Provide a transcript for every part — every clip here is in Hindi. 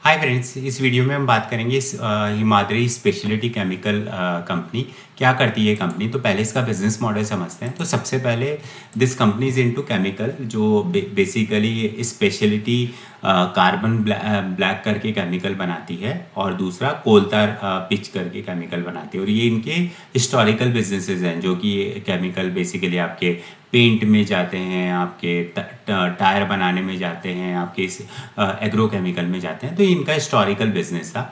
हाय फ्रेंड्स, इस वीडियो में हम बात करेंगे हिमाद्री स्पेशलिटी केमिकल कंपनी क्या करती है कंपनी। तो पहले इसका बिजनेस मॉडल समझते हैं। तो सबसे पहले this company is into chemical, जो बेसिकली स्पेशलिटी कार्बन ब्लैक करके केमिकल बनाती है, और दूसरा कोलतार पिच करके केमिकल बनाती है। और ये इनके हिस्टोरिकल बिजनेसेस हैं, जो कि केमिकल बेसिकली आपके पेंट में जाते हैं, आपके टायर बनाने में जाते हैं, आपके एग्रो केमिकल में जाते हैं। तो ये इनका हिस्टोरिकल बिजनेस था।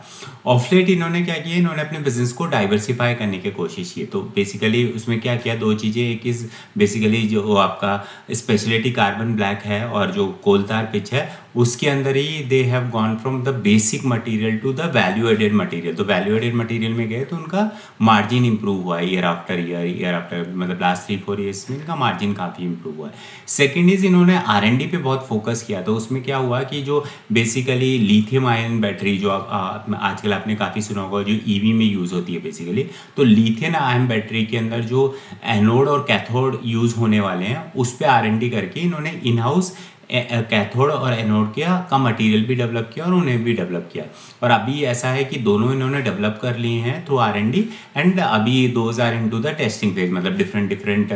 ऑफ लेट इन्होंने क्या किया, इन्होंने अपने बिजनेस को डाइवर्सिफाई करने की कोशिश की। तो बेसिकली उसमें क्या किया, दो चीज़ें। एक इज बेसिकली जो आपका स्पेशलिटी कार्बन ब्लैक है और जो कोलतार पिच है, उसके अंदर ही they have gone from the basic material to the value added material. तो वैल्यू एडेड मटेरियल में गए तो उनका मार्जिन इंप्रूव हुआ है ईयर आफ्टर ईयर, मतलब लास्ट 3-4 ईयर्स में इनका मार्जिन काफ़ी इंप्रूव हुआ है। सेकेंड इज इन्होंने R&D पे बहुत फोकस किया। तो उसमें क्या हुआ कि जो बेसिकली लिथियम आयन बैटरी, जो आजकल आपने काफ़ी सुना होगा, जो EV में यूज़ होती है बेसिकली, तो लिथियम आयन बैटरी के अंदर जो एनोड और कैथोड यूज़ होने वाले हैं, उस पर R&D करके इन्होंने इन हाउस कैथोड और एनोड का मटेरियल भी डेवलप किया और उन्हें भी डेवलप किया। और अभी ऐसा है कि दोनों इन्होंने डेवलप कर लिए हैं थ्रू R&D, एंड अभी those are into the testing phase. मतलब डिफरेंट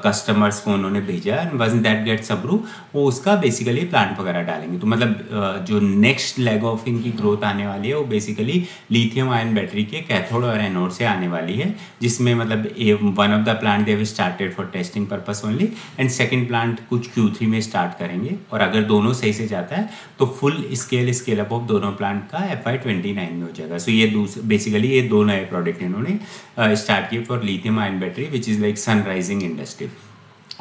कस्टमर्स को उन्होंने भेजा है, वंस दैट गेट्स अप्रूव वो उसका बेसिकली प्लांट वगैरह डालेंगे। तो मतलब जो नेक्स्ट लेग ऑफ इनकी ग्रोथ आने वाली है वो बेसिकली लिथियम आयन बैटरी के कैथोड और एनोड से आने वाली है, जिसमें मतलब one of the plant they have started for testing purpose only, and second plant कुछ Q3 में स्टार्ट करेंगे। और अगर दोनों सही से जाता है तो फुल स्केल अप ऑफ दोनों प्लांट का FY29 में हो जाएगा। सो ये बेसिकली ये दो नए प्रोडक्ट इन्होंने स्टार्ट किए for lithium ion battery, which is like sunrising industry.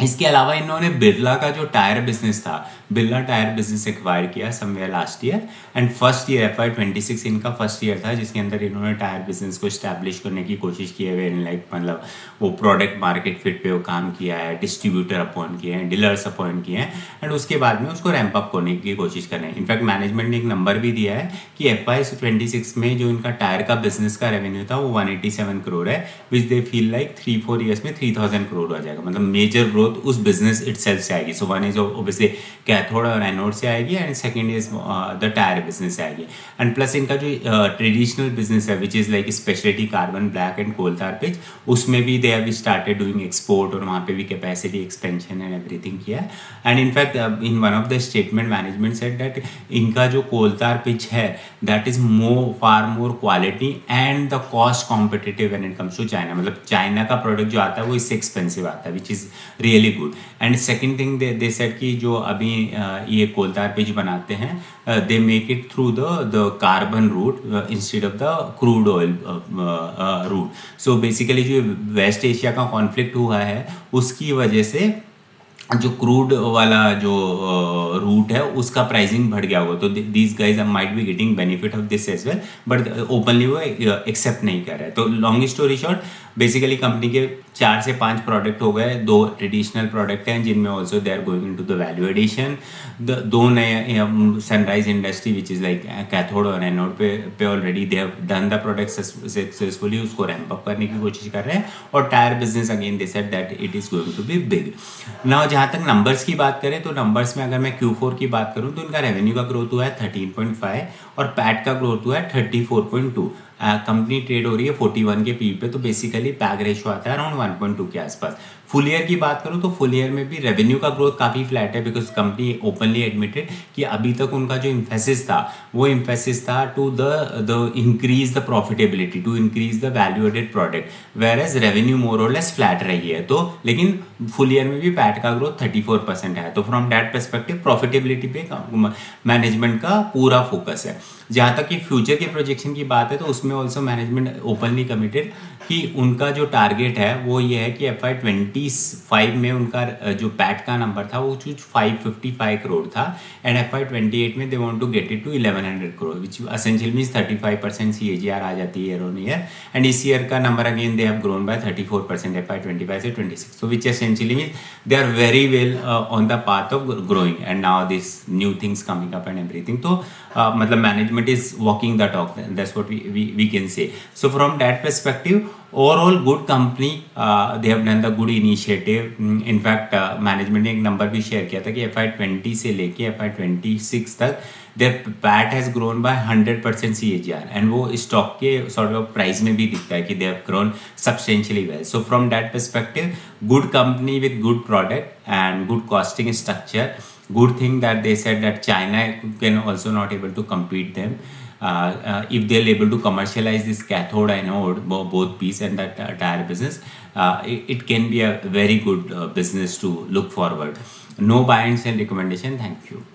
इसके अलावा इन्होंने बिरला का जो टायर बिजनेस था, बिरला टायर बिजनेस एक्वायर किया somewhere last year, and first year FY26 इनका फर्स्ट ईयर था, जिसके अंदर इन्होंने टायर बिजनेस को स्टैब्लिश करने की कोशिश की है। लाइक मतलब वो प्रोडक्ट मार्केट फिट पे वो काम किया है, डिस्ट्रीब्यूटर अपॉइंट किए हैं, डीलर्स अपॉइंट किए हैं, एंड उसके बाद में उसको रैंप अप करने की कोशिश कर रहे हैं। इनफैक्ट मैनेजमेंट ने एक नंबर भी दिया है कि FY26 में जो इनका टायर का बिजनेस का रेवेन्यू था वो 187 करोड़ है, which they feel like 3-4 years में 3000 करोड़ हो जाएगा। मतलब मेजर ग्रोथ उस बिजनेस इटसेल्फ से आएगी। So one is obviously cathode और एनोड से आएगी, and second is the tyre business से आएगी। एंड प्लस इनका जो ट्रेडिशनल बिजनेस है, which is like speciality carbon black and coal tar pitch, उसमें भी they have started doing export, और वहाँ पे भी कैपेसिटी एक्सपेंशन एंड एवरीथिंग किया है। And in fact in one of the statement management said that इनका जो कोलतार पिच है that is far more quality and the cost competitive when it comes to China. मतलब चाइना का प्रोडक्ट जो आता है वो इससे एक्सपेंसिव आता है, which is really good. And second thing they said कि जो अभी ये कोलतार पिच बनाते हैं, they make it through the carbon route instead of the crude oil route. So basically जो वेस्ट एशिया का कॉन्फ्लिक्ट हुआ है, उसकी वजह से जो क्रूड वाला जो रूट है उसका प्राइसिंग बढ़ गया होगा। तो these guys might be getting benefit of this as well, but openly वो एक्सेप्ट नहीं कर रहे। तो long story short, basically company के 4 से 5 प्रोडक्ट हो गए, 2 ट्रेडिशनल प्रोडक्ट हैं जिनमें also they are going into the value addition. 2 नए sunrise industry which is like cathode और एनोड पे already they have done the product successfully, उसको रैंप अप करने की कोशिश कर रहे हैं। और tyre business again they said that it is going to be big. Now जहाँ तक नंबर्स की बात करें, तो नंबर्स में अगर मैं Q4 की बात करूँ तो इनका रेवेन्यू का ग्रोथ हुआ है 13.5 और पैट का ग्रोथ हुआ है 34.2। कंपनी ट्रेड हो रही है 41 के पी पे, तो बेसिकली पैग रेशो आता है अराउंड 1.2 के आसपास। फुल ईयर की बात करूँ तो फुल ईयर में भी रेवेन्यू का ग्रोथ काफ़ी फ्लैट है, बिकॉज कंपनी ओपनली एडमिटेड कि अभी तक उनका जो इम्फेसिस था वो इम्फेसिस था to the increase the profitability, to increase the value added product, whereas revenue more or less flat रही है। तो लेकिन फुल ईयर में भी पैट का ग्रोथ 34% है। तो फ्रॉम दैट परस्पेक्टिव प्रॉफिटेबिलिटी पे मैनेजमेंट का पूरा फोकस है। जहाँ तक कि फ्यूचर के प्रोजेक्शन की बात है, तो उसमें ऑल्सो मैनेजमेंट ओपनली कमिटेड कि उनका जो टारगेट है वो ये है कि FY25 में उनका जो पैट का नंबर था वो कुछ 555 करोड़ था, एंड FY28 में they want to get it to 1100 crore, which essentially means 35% CAGR आ जाती है ईयर ऑन ईयर। एंड इस ईयर का number again they have grown by 34% FY25 से 26, so which essentially means they are very well on the path of growing, and now this new things coming up and everything. तो मतलब management is walking the talk, that's what we can say. So from that perspective, overall good company, they have done the good initiative. In fact management ने एक नंबर भी शेयर किया था कि FY20 से लेके FY26 तक their PAT has grown by 100% CAGR, and वो stock के sort of price में भी दिखता है कि they have grown substantially well. So from that perspective, good company with good product and good costing structure. Good thing that they said that China can also not able to compete them. If they're able to commercialize this cathode anode, both piece and that tire business, it can be a very good business to look forward. No buy and sell recommendation. Thank you.